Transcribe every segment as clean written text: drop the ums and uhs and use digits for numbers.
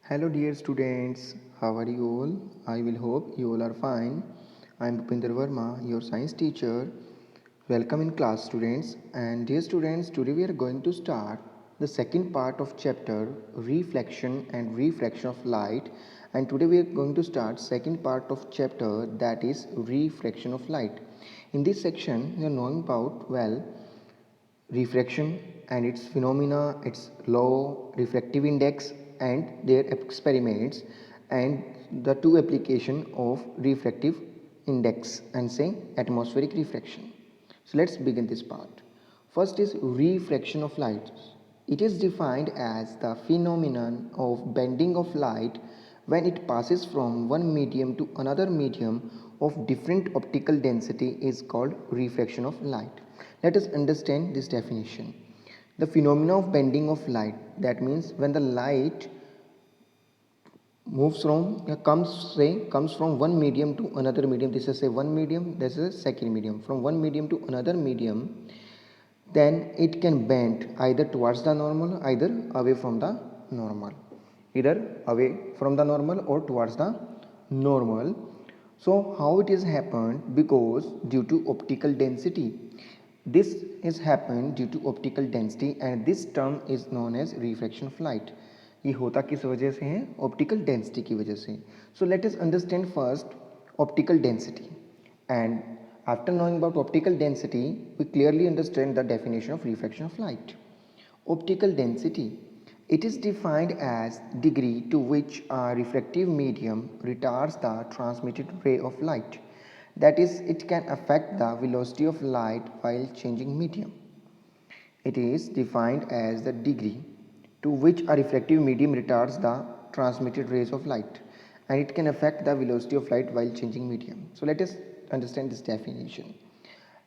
Hello dear students, how are you all? I will hope you all are fine. I am Bhupinder Verma, your science teacher. Welcome in class students. And dear students, today we are going to start the second part of chapter reflection and refraction of light. And today we are going to start second part of chapter, that is refraction of light. In this section we are knowing about refraction and its phenomena, its law, refractive index and their experiments, and the two application of refractive index and say atmospheric refraction. So let's begin this part. First is refraction of light. It is defined as the phenomenon of bending of light when it passes from one medium to another medium of different optical density is called refraction of light. Let us understand this definition. The phenomena of bending of light, that means when the light moves from comes from one medium to another medium. This is say one medium, this is a second medium. From one medium to another medium, then it can bend either towards the normal, either away from the normal, either away from the normal or towards the normal. So how it is happened? Because due to optical density. This is happened due to optical density and this term is known as refraction of light. ये होता किस वजह से है? Optical density की वजह से. So let us understand first optical density, and after knowing about optical density we clearly understand the definition of refraction of light. Optical density, it is defined as degree to which a refractive medium retards the transmitted ray of light. That is, it can affect the velocity of light while changing medium. It is defined as the degree to which a refractive medium retards the transmitted rays of light, and it can affect the velocity of light while changing medium. So let us understand this definition.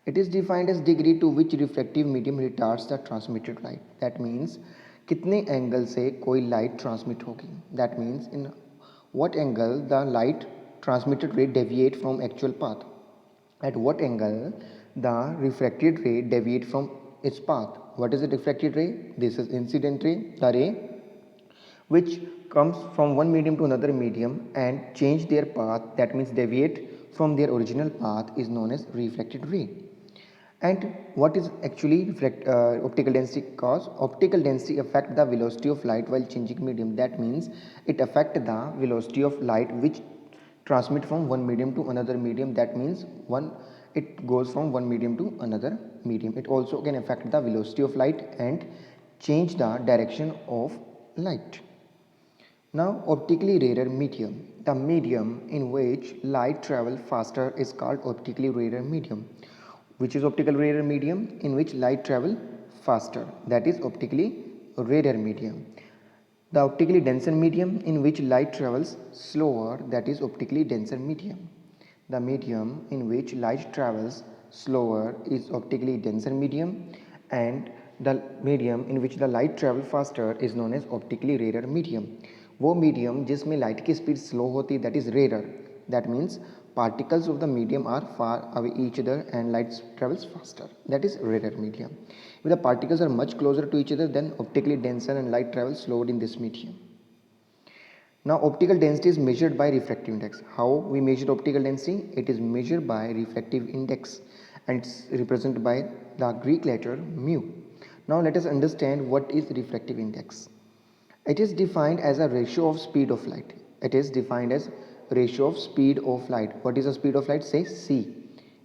It is defined as degree to which refractive medium retards the transmitted light. That means कितने angle से कोई light transmit होगी. That means in what angle the light transmitted ray deviate from actual path. At what angle the refracted ray deviate from its path. What is the refracted ray? This is incident ray, the ray which comes from one medium to another medium and change their path, that means deviate from their original path, is known as refracted ray. And what is actually optical density cause? Optical density affect the velocity of light while changing medium. That means it affect the velocity of light which transmit from one medium to another medium. That means it goes from one medium to another medium. It also can affect the velocity of light and change the direction of light. Now optically rarer medium. The medium in which light travel faster is called optically rarer medium. Which is optical rarer medium? In which light travel faster, that is optically rarer medium. The optically denser medium in which light travels slower, that is optically denser medium. The medium in which light travels slower is optically denser medium, and the medium in which the light travel faster is known as optically rarer medium. वो medium जिसमें light की speed slow होती, that is rare. That means particles of the medium are far away each other and light travels faster, that is rarer medium. If the particles are much closer to each other, then optically denser and light travels slower in this medium. Now optical density is measured by refractive index. How we measure optical density? It is measured by refractive index and it's represented by the Greek letter mu. Now let us understand what is refractive index. It is defined as a ratio of speed of light. It is defined as ratio of speed of light. What is the speed of light? Say c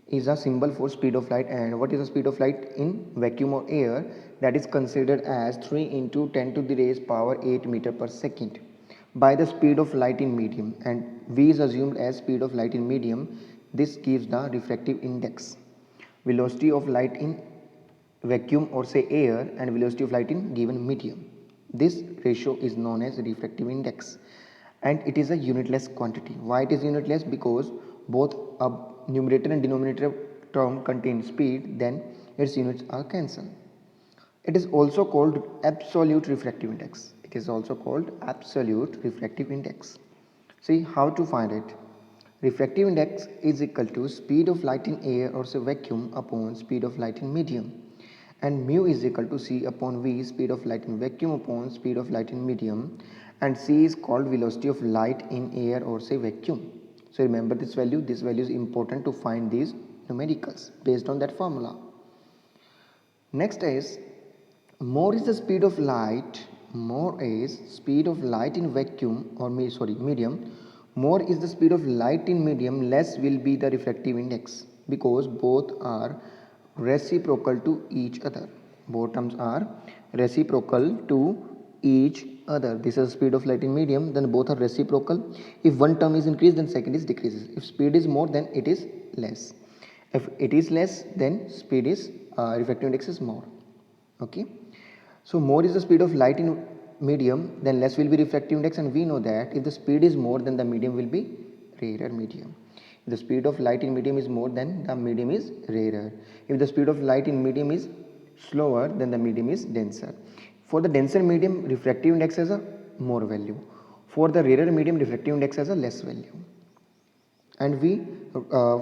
is a symbol for speed of light. And what is the speed of light in vacuum or air? That is considered as 3 into 10 to the raised power 8 meter per second by the speed of light in medium, and v is assumed as speed of light in medium. This gives the refractive index. Velocity of light in vacuum or say air and velocity of light in given medium. This ratio is known as refractive index, and it is a unitless quantity. Why it is unitless? Because both a numerator and denominator term contain speed, then its units are cancelled. It is also called absolute refractive index. It is also called absolute refractive index. See how to find it. Refractive index is equal to speed of light in air or say vacuum upon speed of light in medium, and mu is equal to c upon v, speed of light in vacuum upon speed of light in medium, and c is called velocity of light in air or say vacuum. So remember this value is important to find these numericals based on that formula. Next is more is the speed of light, more is speed of light in vacuum or medium, more is the speed of light in medium, less will be the refractive index, because both are reciprocal to each other. Both terms are reciprocal to each other. This is speed of light in medium, then both are reciprocal. If one term is increased, then second is decreases. If speed is more, then it is less. If it is less, then speed is refractive index is more. Okay. So more is the speed of light in medium, then less will be refractive index, and we know that if the speed is more, then the medium will be rarer medium. If the speed of light in medium is more, then the medium is rarer. If the speed of light in medium is slower, then the medium is denser. For the denser medium, refractive index has a more value. For the rarer medium, refractive index has a less value. And we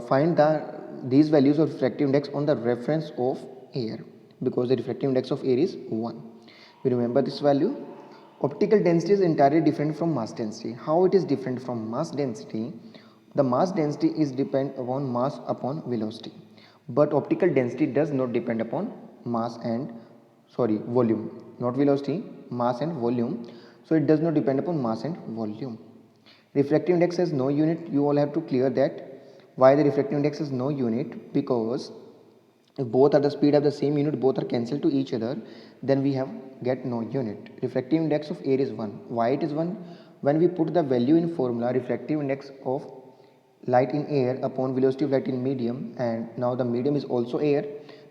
find these values of refractive index on the reference of air, because the refractive index of air is 1. We remember this value. Optical density is entirely different from mass density. How it is different from mass density? The mass density is depend upon mass upon velocity, but optical density does not depend upon mass and volume, not velocity, mass and volume. So it does not depend upon mass and volume. Refractive index has no unit. You all have to clear that. Why the refractive index has no unit? Because if both are the speed of the same unit, both are cancelled to each other, then we have get no unit. Refractive index of air is 1. Why it is 1? When we put the value in formula, refractive index of light in air upon velocity of light in medium, and now the medium is also air,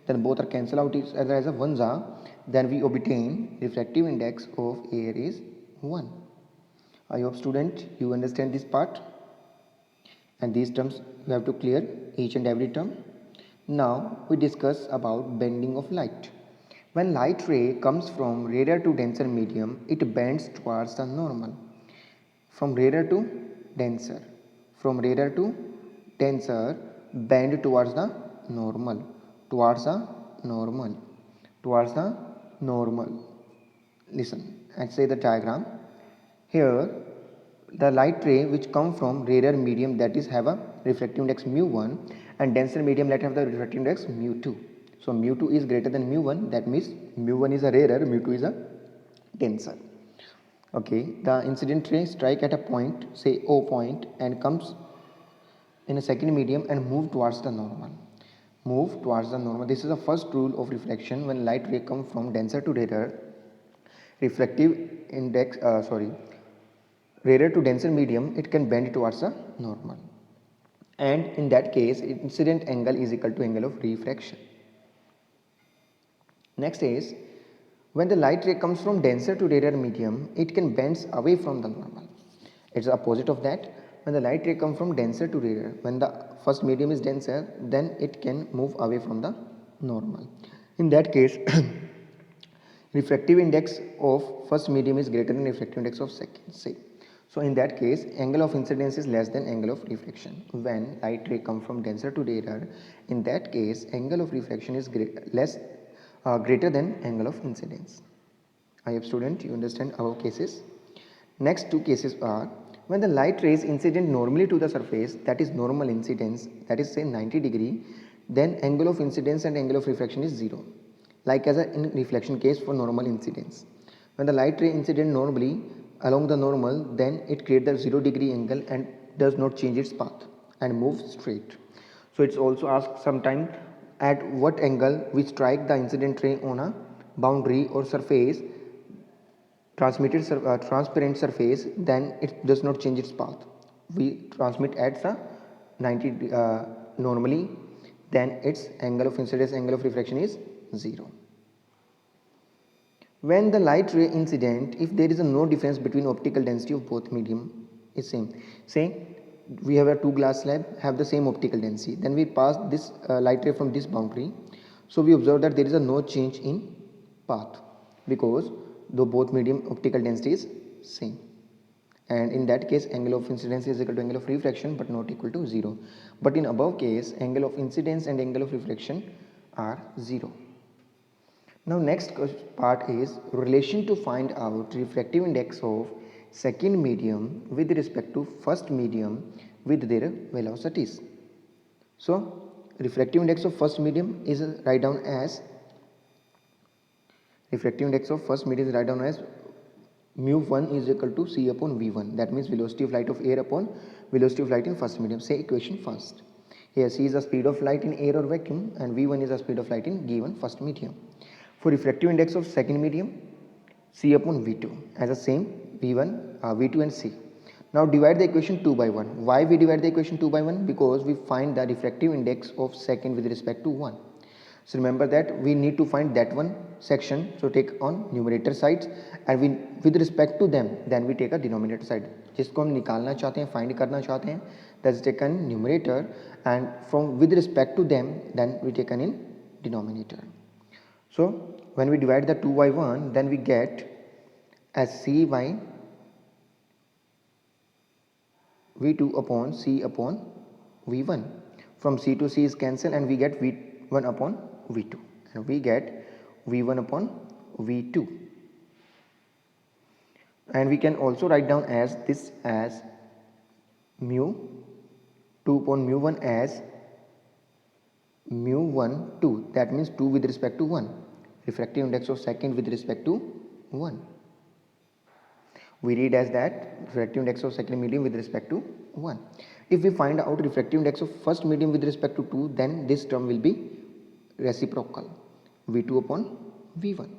then both are cancelled out each other as a 1 then we obtain refractive index of air is 1. I hope student you understand this part, and these terms you have to clear each and every term. Now we discuss about bending of light. When light ray comes from rarer to denser medium, it bends towards the normal. From rarer to denser. From rarer to denser, bend towards the normal. Towards the normal. Towards the normal. Listen and say the diagram. Here the light ray which come from rarer medium, that is have a refractive index mu1, and denser medium let have the refractive index mu2. So mu2 is greater than mu1, that means mu1 is a rarer, mu2 is a denser. Okay, the incident ray strike at a point, say O point, and comes in a second medium and move towards the normal. Move towards the normal. This is the first rule of reflection. When light ray come from denser to rarer, refractive index rarer to denser medium, it can bend towards the normal, and in that case incident angle is equal to angle of refraction. Next is when the light ray comes from denser to rarer medium, it can bend away from the normal. It's the opposite of that. When the light ray comes from denser to rarer, when the first medium is denser, then it can move away from the normal. In that case refractive index of first medium is greater than refractive index of second, say. So in that case, angle of incidence is less than angle of reflection. When light ray come from denser to rarer, in that case, angle of reflection is greater than angle of incidence. I hope student you understand above cases. Next two cases are when the light rays incident normally to the surface, that is normal incidence, that is say 90 degree, then angle of incidence and angle of refraction is 0. Like as a in reflection case for normal incidence. When the light ray incident normally along the normal, then it creates the 0 degree angle and does not change its path and moves straight. So it's also asked sometime at what angle we strike the incident ray on a boundary or surface, transparent surface, then it does not change its path. We transmit at the 90 normally, then its angle of incidence, angle of refraction is 0. When the light ray incident, if there is no difference between optical density of both medium is same. Say we have a two glass slab have the same optical density, then we pass this light ray from this boundary. So we observe that there is no change in path, because though both medium optical density is same, and in that case angle of incidence is equal to angle of refraction but not equal to 0. But in above case, angle of incidence and angle of reflection are 0. Now next part is relation to find out refractive index of second medium with respect to first medium with their velocities. So refractive index of first medium is write down as mu1 is equal to c upon v1. That means velocity of light of air upon velocity of light in first medium. Say equation first. Here c is the speed of light in air or vacuum and v1 is the speed of light in given first medium. For refractive index of second medium, c upon v2 as the same v1, v2 and c. Now divide the equation 2 by 1. Why we divide the equation 2 by 1? Because we find the refractive index of second with respect to 1. So remember that we need to find that one section. So take on numerator sides and we with respect to them then we take a denominator side. जिसको हम निकालना चाहते हैं, find करना चाहते हैं, that's taken numerator and from with respect to them then we taken in denominator. So when we divide the 2 by 1 then we get as c by v2 upon c upon v1. From c to c is cancelled and we get v1 upon v2 and we get v1 upon v2 and we can also write down as this as mu 2 upon mu1 as mu1 2. That means 2 with respect to 1. Refractive index of second with respect to 1. We read as that refractive index of second medium with respect to 1. If we find out refractive index of first medium with respect to 2, then this term will be reciprocal, v2 upon v1.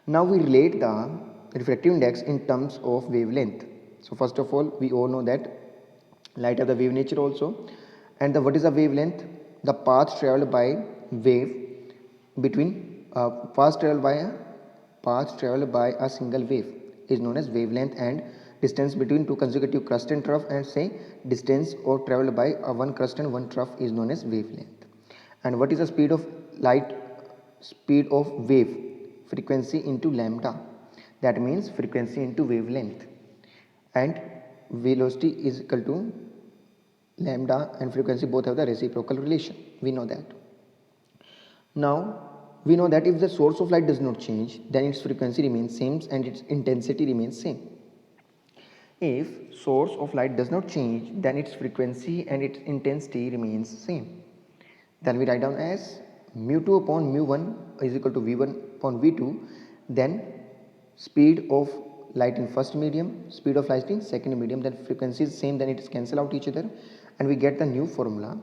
Now we relate the refractive index in terms of wavelength. So first of all, we all know that light have the wave nature also, and what is the wavelength? The path traveled by wave between path traveled by a single wave is known as wavelength, and distance between two consecutive crust and trough and say distance or traveled by one crust and one trough is known as wavelength. And what is the speed of light? Speed of wave, frequency into lambda. That means frequency into wavelength, and velocity is equal to lambda and frequency both have the reciprocal relation. We know that. Now we know that if the source of light does not change, then its frequency remains same and its intensity remains same. If source of light does not change, then its frequency and its intensity remains same. Then we write down as mu2 upon mu1 is equal to v1 upon v2. Then speed of light in first medium, speed of light in second medium, then frequency is same, then it is cancel out each other and we get the new formula.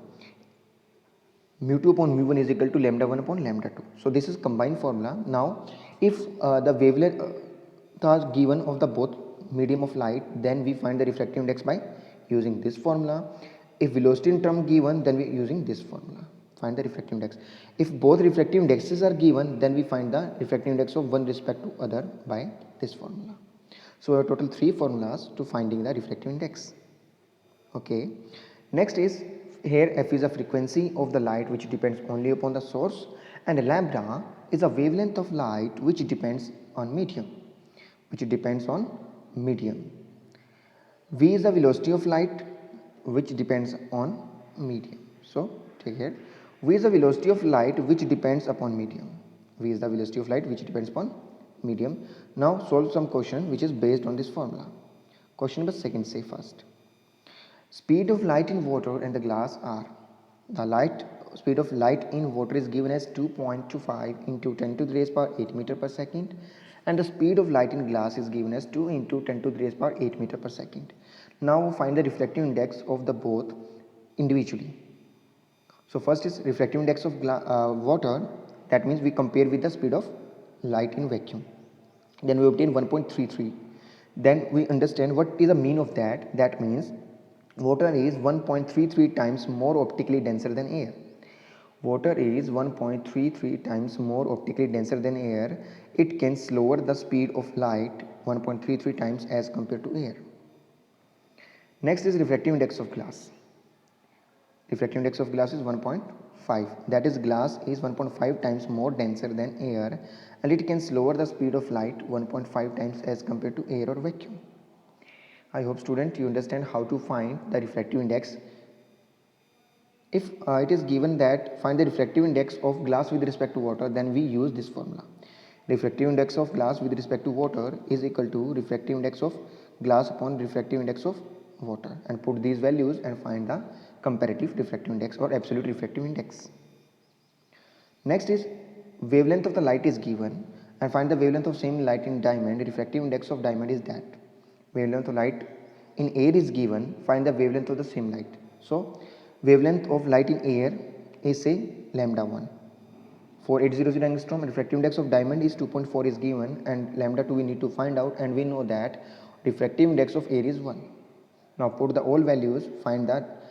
Mu2 upon mu1 is equal to lambda 1 upon lambda 2. So this is combined formula. Now if the wavelength is given of the both medium of light, then we find the refractive index by using this formula. If velocity in term given, then we using this formula. Find the refractive index. If both refractive indexes are given, then we find the refractive index of one respect to other by this formula. So we have total 3 formulas to finding the refractive index. Okay. Next is here f is a frequency of the light which depends only upon the source, and lambda is a wavelength of light which depends on medium. V is the velocity of light which depends on medium. So take here, V is the velocity of light which depends upon medium. V is the velocity of light which depends upon medium. Now solve some question which is based on this formula. Question number 2 say first. Speed of light in water and the glass are, the speed of light in water is given as 2.25 into 10 to the raised power 8 meter per second, and the speed of light in glass is given as 2 into 10 to the raised power 8 meter per second. Now find the refractive index of the both individually. So first is refractive index of water, that means we compare with the speed of light in vacuum. Then we obtain 1.33. Then we understand what is the mean of that. That means water is 1.33 times more optically denser than air. Water is 1.33 times more optically denser than air. It can slower the speed of light 1.33 times as compared to air. Next is refractive index of glass. Refractive index of glass is 1.5. That is, glass is 1.5 times more denser than air, and it can slower the speed of light 1.5 times as compared to air or vacuum. I hope student you understand how to find the refractive index. If it is given that find the refractive index of glass with respect to water, then we use this formula. refractive index of glass with respect to water is equal to refractive index of glass upon refractive index of water, and put these values and find the comparative refractive index or absolute refractive index. Next is wavelength of the light is given, and find the wavelength of same light in diamond. Refractive index of diamond is that. Wavelength of light in air is given, find the wavelength of the same light. So wavelength of light in air is say lambda 1. 4800 angstrom. Refractive index of diamond is 2.4 is given, and lambda 2 we need to find out, and we know that refractive index of air is 1. Now put the all values, find that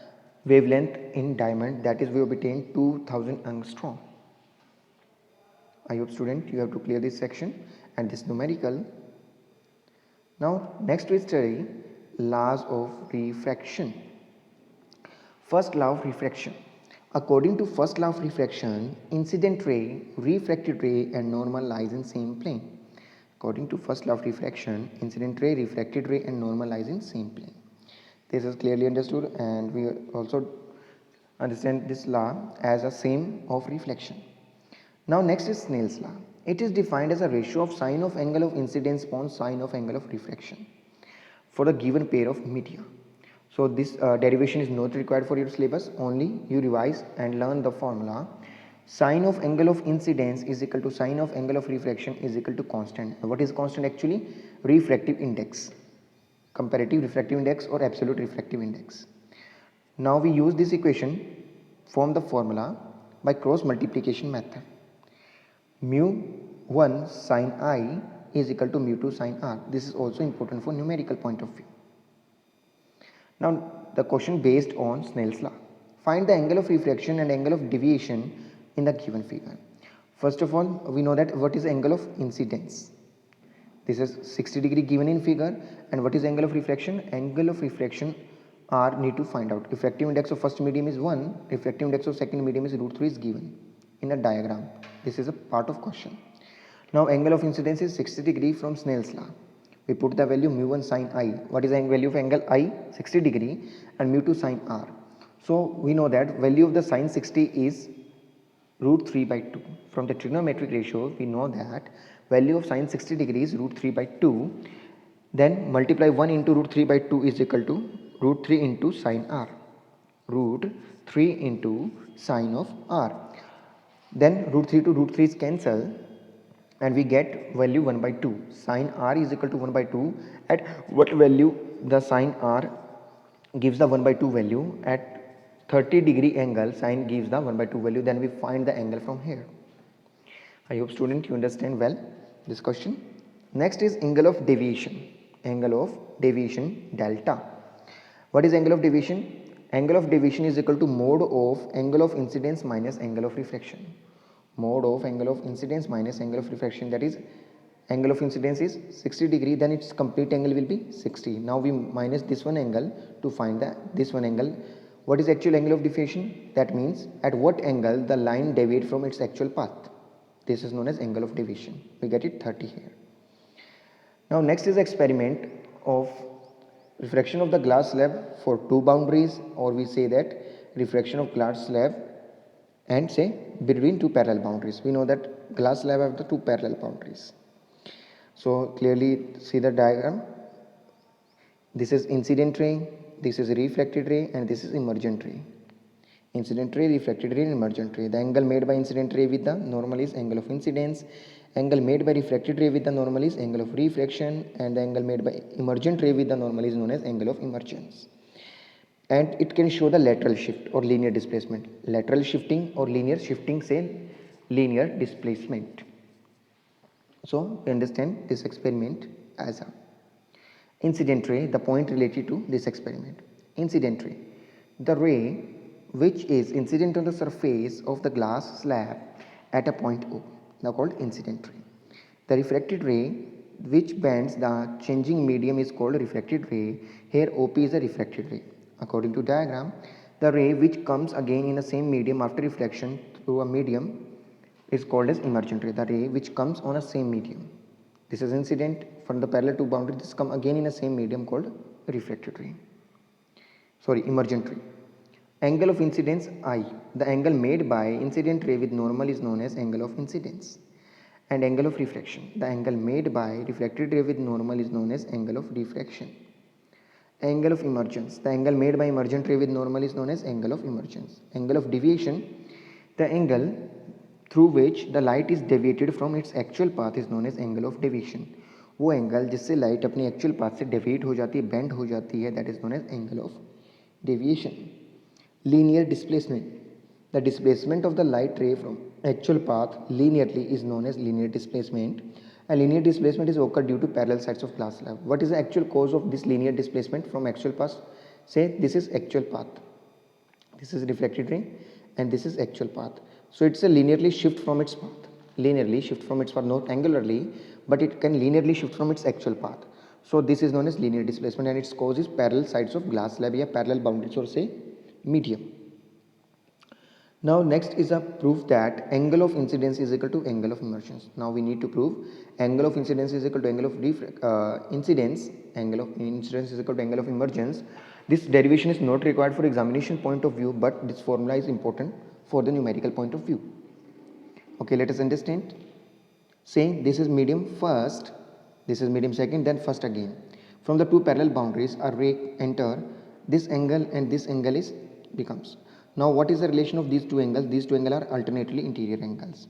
wavelength in diamond, that is we obtained 2000 angstrom. I hope student you have to clear this section and this numerical. Now next we study laws of refraction. First law of refraction. According to first law of refraction, incident ray, refracted ray and normal lies in same plane. According to first law of refraction, incident ray, refracted ray and normal lies in same plane. This is clearly understood, and we also understand this law as a same of reflection. Now next is Snell's law. It is defined as a ratio of sine of angle of incidence upon sine of angle of refraction for the given pair of media. So this derivation is not required for your syllabus, only you revise and learn the formula. Sine of angle of incidence is equal to sine of angle of refraction is equal to constant. What is constant actually? Refractive index, comparative refractive index or absolute refractive index. Now we use this equation, form the formula by cross multiplication method. Mu 1 sin I is equal to mu 2 sin R. This is also important for numerical point of view. Now the question based on Snell's law. Find the angle of refraction and angle of deviation in the given figure. First of all, we know that what is angle of incidence. This is 60 degree given in figure, and what is angle of refraction? Angle of refraction R need to find out. Refractive index of first medium is 1, refractive index of second medium is √3 is given in a diagram. This is a part of question. Now angle of incidence is 60 degree from Snell's law. We put the value mu 1 sin I. What is the value of angle I? 60 degree, and mu 2 sin R. So we know that value of the sin 60 is √3 by 2. From the trigonometric ratio, we know that value of sin 60 degree is √3 by 2. Then multiply 1 into √3 by 2 is equal to √3 into sin R. √3 into sin of R. Then √3 to √3 is cancelled, and we get value 1 by 2. Sin R is equal to 1 by 2. At what value the sin R gives the 1 by 2 value? At 30 degree angle, sin gives the 1 by 2 value. Then we find the angle from here. I hope student you understand well this question. Next is angle of deviation. Angle of deviation delta. What is angle of deviation? Angle of deviation is equal to mode of angle of incidence minus angle of refraction. Mode of angle of incidence minus angle of refraction, that is angle of incidence is 60 degree, then its complete angle will be 60. Now we minus this one angle to find this one angle. What is actual angle of deviation? That means at what angle the line deviates from its actual path. This is known as angle of deviation. We get it 30 here. Now next is experiment of refraction of the glass slab for two boundaries, or we say that refraction of glass slab and say between two parallel boundaries. We know that glass slab have the two parallel boundaries. So clearly see the diagram. This is incident ray, this is reflected ray, and this is emergent ray. Incident ray, reflected ray, and emergent ray. The angle made by incident ray with the normal is angle of incidence. Angle made by refracted ray with the normal is angle of refraction, and the angle made by emergent ray with the normal is known as angle of emergence. And it can show the lateral shift or linear displacement. Lateral shifting or linear shifting, say linear displacement. So we understand this experiment as a incident ray, the point related to this experiment. Incident ray, the ray which is incident on the surface of the glass slab at a point O, now called incident ray. The refracted ray which bends the changing medium is called refracted ray. Here OP is a refracted ray. According to diagram, the ray which comes again in the same medium after reflection through a medium is called as emergent ray. The ray which comes on a same medium. This is incident from the parallel two boundary. This come again in the same medium called refracted ray. Emergent ray. Angle of incidence I. The angle made by incident ray with normal is known as angle of incidence. and angle of refraction. The angle made by refracted ray with normal is known as angle of refraction. Angle of emergence. The angle made by emergent ray with normal is known as angle of emergence. Angle of deviation. The angle through which the light is deviated from its actual path is known as angle of deviation. वो angle जिससे light अपने actual path से deviate हो जाती है, bend हो जाती है, that is known as angle of deviation. Linear displacement. The displacement of the light ray from actual path linearly is known as linear displacement. A linear displacement is occurred due to parallel sides of glass slab. What is the actual cause of this linear displacement from actual path? Say this is actual path, this is refracted ray, and this is actual path. So it's a linearly shift from its path. Linearly shift from its path, not angularly, but it can linearly shift from its actual path. So this is known as linear displacement, and its cause is parallel sides of glass slab या parallel boundaries or say medium. Now next is a proof that angle of incidence is equal to angle of emergence. Now we need to prove angle of incidence is equal to angle of incidence. Angle of incidence is equal to angle of emergence. This derivation is not required for examination point of view, but this formula is important for the numerical point of view. Okay, let us understand. Say this is medium first, this is medium second, then first again. From the two parallel boundaries a ray enter, this angle and this angle is becomes. Now what is the relation of these two angles? These two angles are alternately interior angles.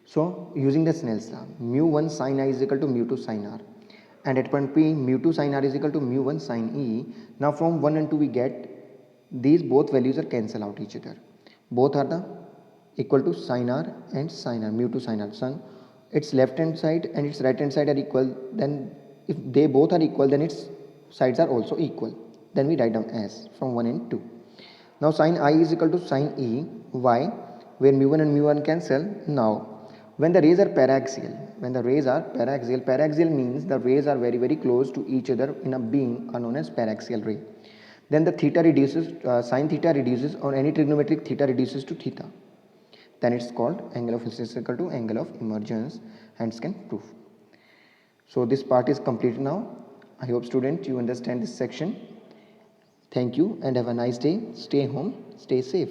So using the Snell's law, mu1 sin I is equal to mu2 sin R, and at point P mu2 sin R is equal to mu1 sin E. Now from 1 and 2 we get these both values are cancel out each other. Both are the equal to sin R and sin R, mu2 sin R. So its left hand side and its right hand side are equal. Then if they both are equal, then its sides are also equal. Then we write down as from 1 and 2. Now sin I is equal to sin E. Why? Where mu1 and mu1 cancel. Now when the rays are paraxial, paraxial means the rays are very close to each other in a beam are known as paraxial ray. Then the theta reduces, sin theta reduces, or any trigonometric theta reduces to theta. Then it's called angle of incidence is equal to angle of emergence, hence can prove. So this part is complete now. I hope student you understand this section. Thank you and have a nice day. Stay home, stay safe.